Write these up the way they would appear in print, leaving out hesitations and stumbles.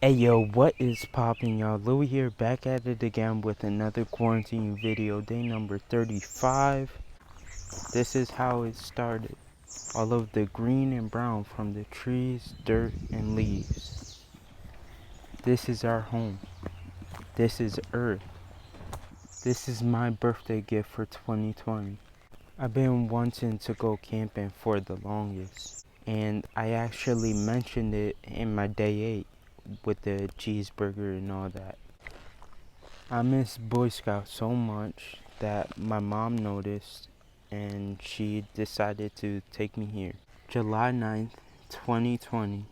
Hey yo, what is poppin', y'all? Louie here, back at it again with another quarantine video, day number 35. This is how it started. All of the green and brown from the trees, dirt, and leaves. This is our home. This is Earth. This is my birthday gift for 2020. I've been wanting to go camping for the longest, and I actually mentioned it in my day 8 with the cheeseburger and all that. I miss Boy Scouts so much that my mom noticed and she decided to take me here. July 9th, 2020,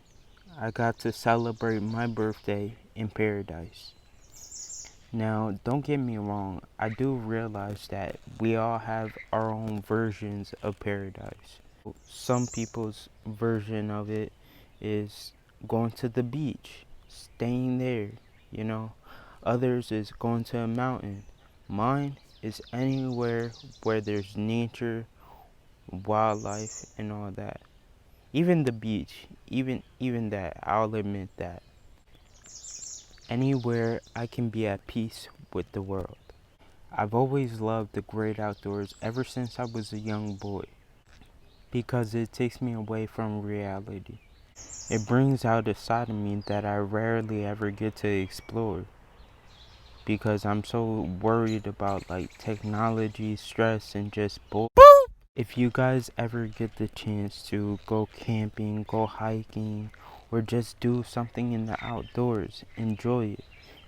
I got to celebrate my birthday in paradise. Now, don't get me wrong, I do realize that we all have our own versions of paradise. Some people's version of it is going to the beach, staying there, you know. Others is going to a mountain. Mine is anywhere where there's nature, wildlife, and all that. Even the beach, even that, I'll admit that. Anywhere I can be at peace with the world. I've always loved the great outdoors ever since I was a young boy, because it takes me away from reality. It brings out a side of me that I rarely ever get to explore, because I'm so worried about like technology, stress, and just bull. If you guys ever get the chance to go camping, go hiking, or just do something in the outdoors, enjoy it.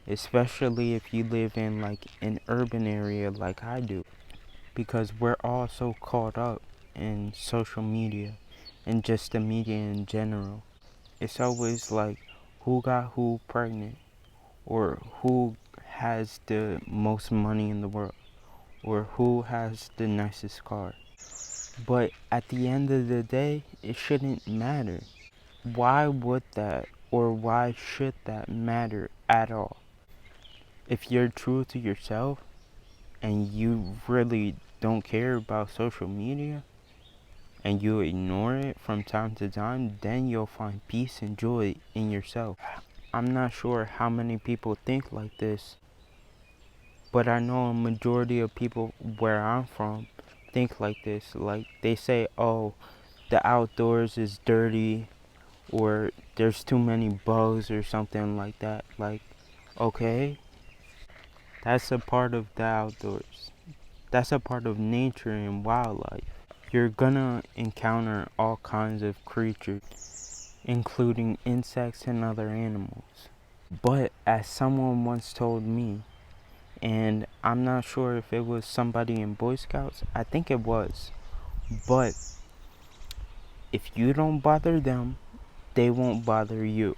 Especially if you live in like an urban area like I do. Because we're all so caught up in social media and just the media in general. It's always like who got who pregnant, or who has the most money in the world, or who has the nicest car. But at the end of the day, it shouldn't matter. Why would that, or why should that matter at all? If you're true to yourself and you really don't care about social media and you ignore it from time to time, then you'll find peace and joy in yourself. I'm not sure how many people think like this, but I know a majority of people where I'm from think like this. Like they say, oh, the outdoors is dirty, or there's too many bugs or something like that. Like, okay, that's a part of the outdoors. That's a part of nature and wildlife. You're gonna encounter all kinds of creatures, including insects and other animals. But as someone once told me, and I'm not sure if it was somebody in Boy Scouts, I think it was, but if you don't bother them, they won't bother you.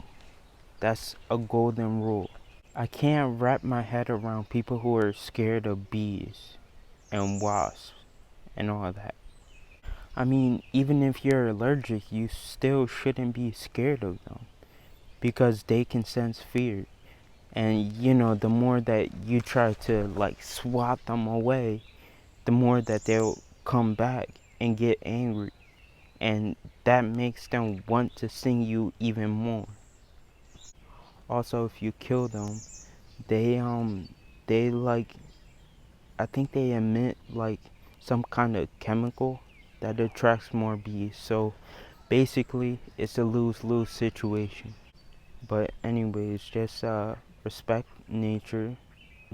That's a golden rule. I can't wrap my head around people who are scared of bees and wasps and all that. I mean, even if you're allergic, you still shouldn't be scared of them, because they can sense fear. And you know, the more that you try to like swat them away, the more that they'll come back and get angry. And that makes them want to sting you even more. Also, if you kill them, they like, I think they emit like some kind of chemical that attracts more bees. So basically it's a lose-lose situation. But anyways, just respect nature,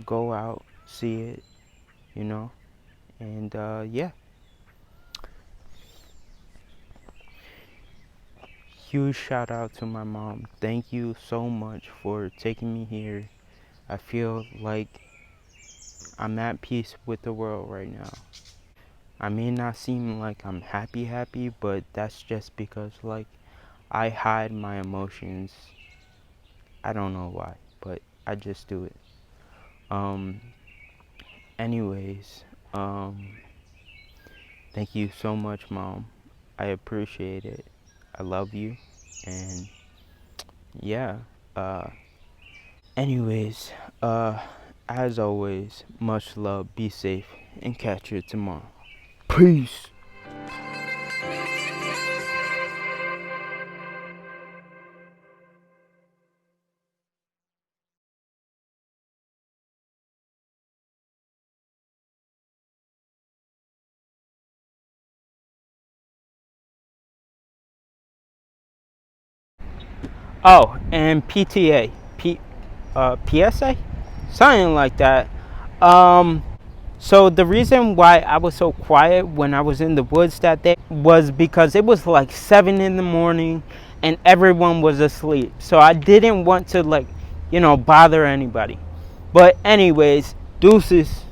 go out, see it, you know, and yeah. Huge shout out to my mom. Thank you so much for taking me here. I feel like I'm at peace with the world right now. I may not seem like I'm happy, but that's just because like I hide my emotions. I don't know why, but I just do it. Um anyways, thank you so much, Mom. I appreciate it. I love you, and yeah. Uh anyways, as always, much love, be safe, and catch you tomorrow. Peace. Oh, and PTA, PSA, something like that. Um, so the reason why I was so quiet when I was in the woods that day was because it was like 7 in the morning and everyone was asleep. So I didn't want to, like, bother anybody. But anyways, deuces.